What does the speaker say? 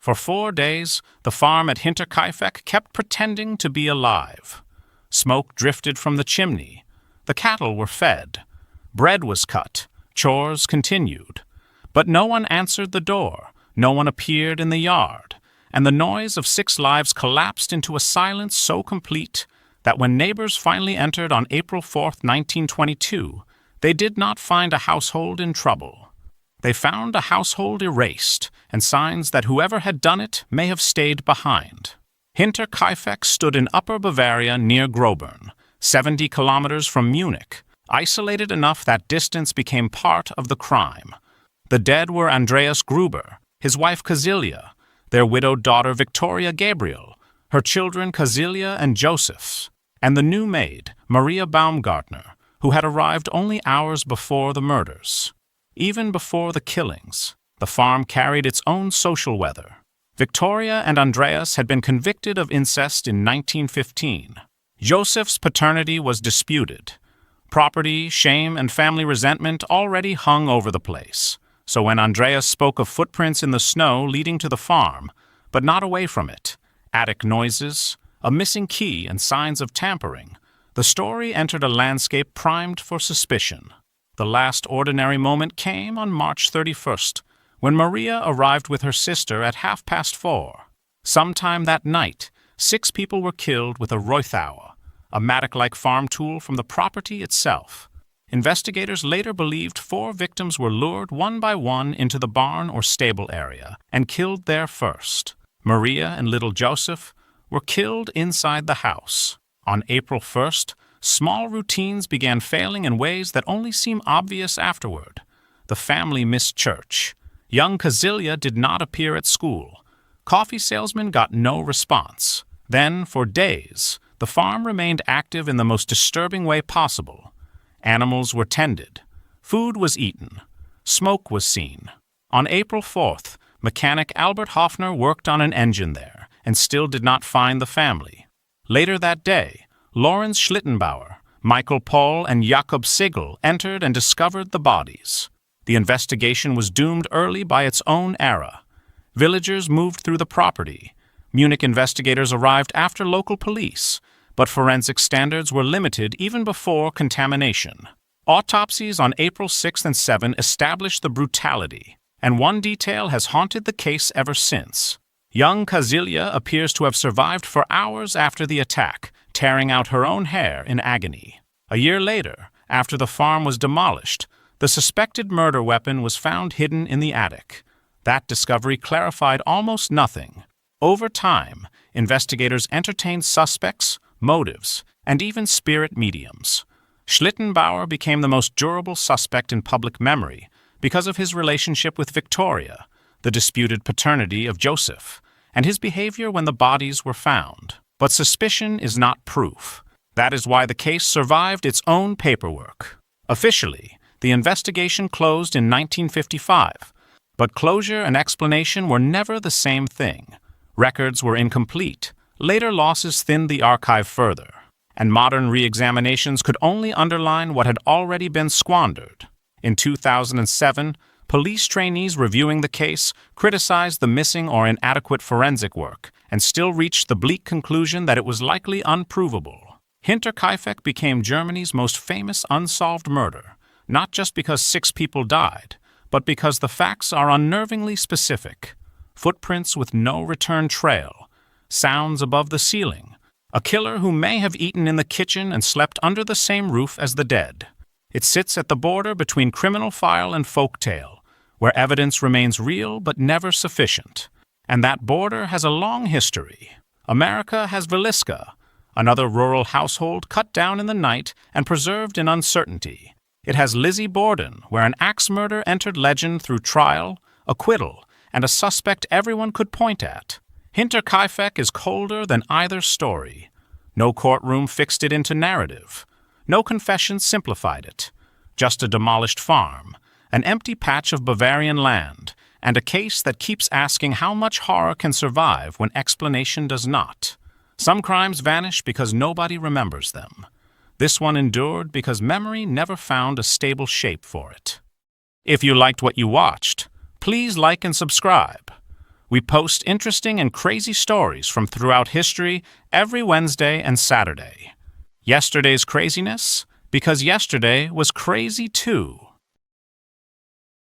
For 4 days, the farm at Hinterkaifeck kept pretending to be alive. Smoke drifted from the chimney. The cattle were fed. Bread was cut. Chores continued. But no one answered the door. No one appeared in the yard. And the noise of 6 lives collapsed into a silence so complete that when neighbors finally entered on April 4th, 1922, they did not find a household in trouble. They found a household erased, and signs that whoever had done it may have stayed behind. Hinterkaifeck stood in Upper Bavaria near Grobern, 70 kilometers from Munich, isolated enough that distance became part of the crime. The dead were Andreas Gruber, his wife Kazilia, their widowed daughter Victoria Gabriel, her children Kazilia and Joseph, and the new maid, Maria Baumgartner, who had arrived only hours before the murders. Even before the killings, the farm carried its own social weather. Victoria and Andreas had been convicted of incest in 1915. Joseph's paternity was disputed. Property, shame, and family resentment already hung over the place. So when Andreas spoke of footprints in the snow leading to the farm, but not away from it, attic noises, a missing key, and signs of tampering, the story entered a landscape primed for suspicion. The last ordinary moment came on March 31st, when Maria arrived with her sister at 4:30. Sometime that night, 6 people were killed with a Reuthaue, a mattock-like farm tool from the property itself. Investigators later believed 4 victims were lured one by one into the barn or stable area and killed there first. Maria and little Joseph were killed inside the house. On April 1st, small routines began failing in ways that only seem obvious afterward. The family missed church. Young Kazilia did not appear at school. Coffee salesmen got no response. Then, for days, the farm remained active in the most disturbing way possible. Animals were tended. Food was eaten. Smoke was seen. On April 4th, mechanic Albert Hoffner worked on an engine there and still did not find the family. Later that day, Lorenz Schlittenbauer, Michael Pohl, and Jakob Sigel entered and discovered the bodies. The investigation was doomed early by its own era. Villagers moved through the property. Munich investigators arrived after local police, but forensic standards were limited even before contamination. Autopsies on April 6 and 7 established the brutality, and one detail has haunted the case ever since. Young Kazilia appears to have survived for hours after the attack, tearing out her own hair in agony. A year later, after the farm was demolished, the suspected murder weapon was found hidden in the attic. That discovery clarified almost nothing. Over time, investigators entertained suspects, motives, and even spirit mediums. Schlittenbauer became the most durable suspect in public memory because of his relationship with Victoria, the disputed paternity of Joseph, and his behavior when the bodies were found. But suspicion is not proof. That is why the case survived its own paperwork. Officially, the investigation closed in 1955, but closure and explanation were never the same thing. Records were incomplete. Later losses thinned the archive further, and modern re-examinations could only underline what had already been squandered. In 2007, police trainees reviewing the case criticized the missing or inadequate forensic work and still reached the bleak conclusion that it was likely unprovable. Hinterkaifeck became Germany's most famous unsolved murder, not just because 6 people died, but because the facts are unnervingly specific. Footprints with no return trail, sounds above the ceiling, a killer who may have eaten in the kitchen and slept under the same roof as the dead. It sits at the border between criminal file and folktale, where evidence remains real but never sufficient. And that border has a long history. America has Villisca, another rural household cut down in the night and preserved in uncertainty. It has Lizzie Borden, where an axe murder entered legend through trial, acquittal, and a suspect everyone could point at. Hinterkaifeck is colder than either story. No courtroom fixed it into narrative. No confession simplified it. Just a demolished farm, an empty patch of Bavarian land, and a case that keeps asking how much horror can survive when explanation does not. Some crimes vanish because nobody remembers them. This one endured because memory never found a stable shape for it. If you liked what you watched, please like and subscribe. We post interesting and crazy stories from throughout history every Wednesday and Saturday. Yesterday's craziness? Because yesterday was crazy too.